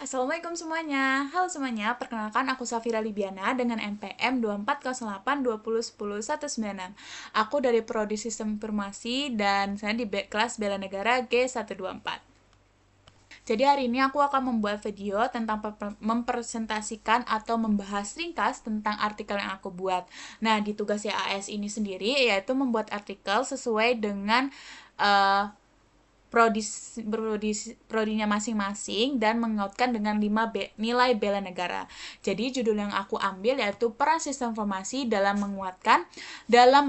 Assalamualaikum semuanya. Halo semuanya, perkenalkan aku Safira Libiana dengan NPM 2408201019. Aku dari Prodi Sistem Informasi dan saya di kelas Bela Negara G124. Jadi hari ini aku akan membuat video tentang mempresentasikan atau membahas ringkas tentang artikel yang aku buat. Nah, di tugas AS ini sendiri yaitu membuat artikel sesuai dengan prodinya masing-masing dan mengaitkan dengan 5 nilai bela negara. Jadi judul yang aku ambil yaitu peran sistem informasi dalam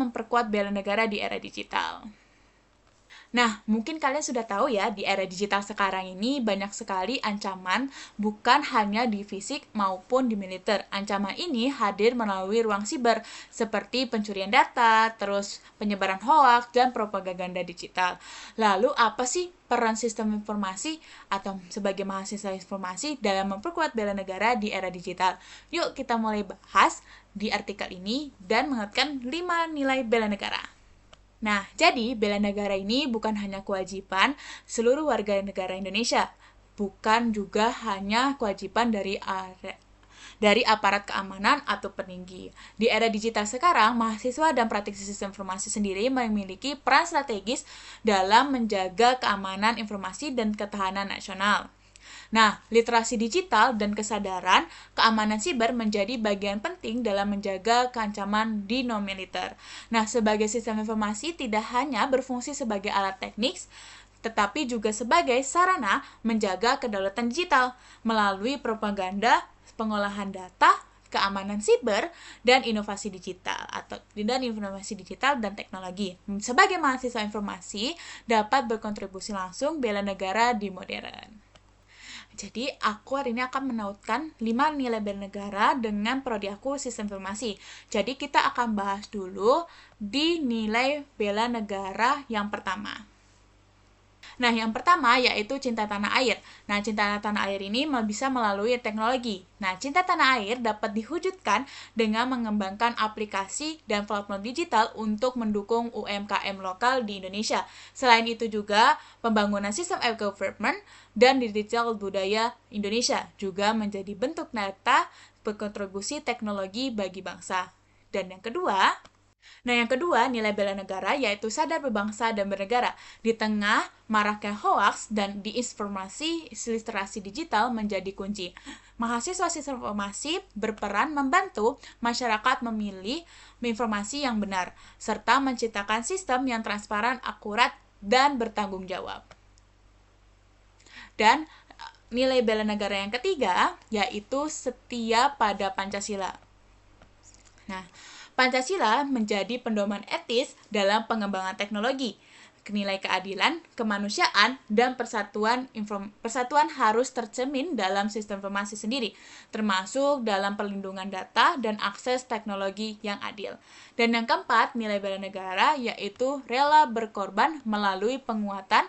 memperkuat bela negara di era digital. Nah, mungkin kalian sudah tahu ya, di era digital sekarang ini banyak sekali ancaman bukan hanya di fisik maupun di militer. Ancaman ini hadir melalui ruang siber, seperti pencurian data, terus penyebaran hoaks, dan propaganda digital. Lalu, apa sih peran sistem informasi atau sebagai mahasiswa informasi dalam memperkuat bela negara di era digital? Yuk kita mulai bahas di artikel ini dan mengingatkan 5 nilai bela negara. Nah, jadi bela negara ini bukan hanya kewajiban seluruh warga negara Indonesia, bukan juga hanya kewajiban dari aparat keamanan atau peninggi. Di era digital sekarang, mahasiswa dan praktisi sistem informasi sendiri memiliki peran strategis dalam menjaga keamanan informasi dan ketahanan nasional. Nah, literasi digital dan kesadaran keamanan siber menjadi bagian penting dalam menjaga keancaman di non-militer. Nah, sebagai sistem informasi tidak hanya berfungsi sebagai alat teknis, tetapi juga sebagai sarana menjaga kedaulatan digital melalui propaganda, pengolahan data, keamanan siber, dan inovasi digital dan teknologi. Sebagai mahasiswa informasi dapat berkontribusi langsung bela negara di modern. Jadi, aku hari ini akan menautkan 5 nilai bela negara dengan prodi aku sistem informasi. Jadi, kita akan bahas dulu di nilai bela negara yang pertama. Nah, yang pertama yaitu cinta tanah air. Nah, cinta tanah air ini bisa melalui teknologi. Nah, cinta tanah air dapat diwujudkan dengan mengembangkan aplikasi dan platform digital untuk mendukung UMKM lokal di Indonesia. Selain itu juga, pembangunan sistem e-government dan digital budaya Indonesia juga menjadi bentuk nyata berkontribusi teknologi bagi bangsa. Dan yang kedua, nilai bela negara yaitu sadar berbangsa dan bernegara. Di tengah maraknya hoaks dan disinformasi, literasi digital menjadi kunci. Mahasiswa sistem informasi berperan membantu masyarakat memilih informasi yang benar, serta menciptakan sistem yang transparan, akurat, dan bertanggung jawab. Dan nilai bela negara yang ketiga yaitu setia pada Pancasila. Nah, Pancasila menjadi pedoman etis dalam pengembangan teknologi. Nilai keadilan, kemanusiaan, dan persatuan harus tercermin dalam sistem informasi sendiri, termasuk dalam perlindungan data dan akses teknologi yang adil. Dan yang keempat, nilai bela negara yaitu rela berkorban melalui penguatan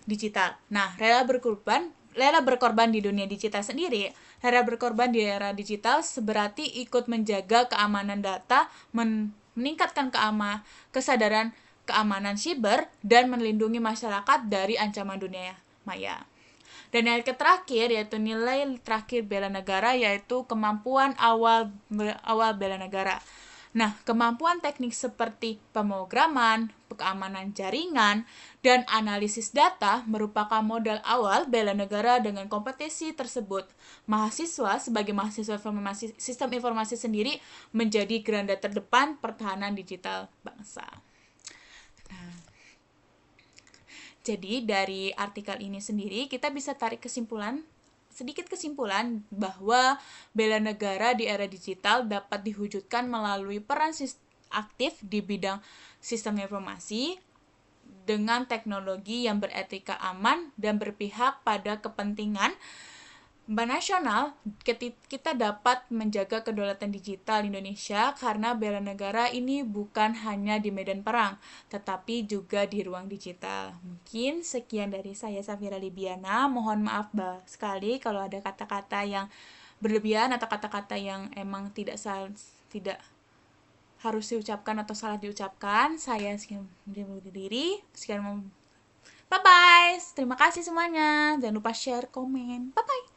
digital. Nah, rela berkorban di dunia digital sendiri, rela berkorban di era digital berarti ikut menjaga keamanan data, meningkatkan kesadaran keamanan siber, dan melindungi masyarakat dari ancaman dunia maya. Dan yang terakhir yaitu nilai terakhir bela negara yaitu kemampuan awal bela negara. Nah, kemampuan teknik seperti pemrograman, keamanan jaringan, dan analisis data merupakan modal awal bela negara. Dengan kompetensi tersebut, mahasiswa sebagai mahasiswa sistem informasi sendiri menjadi garda terdepan pertahanan digital bangsa. Nah, jadi dari artikel ini sendiri kita bisa tarik sedikit kesimpulan bahwa bela negara di era digital dapat diwujudkan melalui peran aktif di bidang sistem informasi dengan teknologi yang beretika aman dan berpihak pada kepentingan nasional. Kita dapat menjaga kedaulatan digital Indonesia karena bela negara ini bukan hanya di medan perang, tetapi juga di ruang digital. Mungkin sekian dari saya, Safira Libiana. Mohon maaf sekali kalau ada kata-kata yang berlebihan atau kata-kata yang emang tidak harus diucapkan atau salah diucapkan. Saya sekian diri. Bye-bye. Terima kasih semuanya. Jangan lupa share, komen. Bye-bye.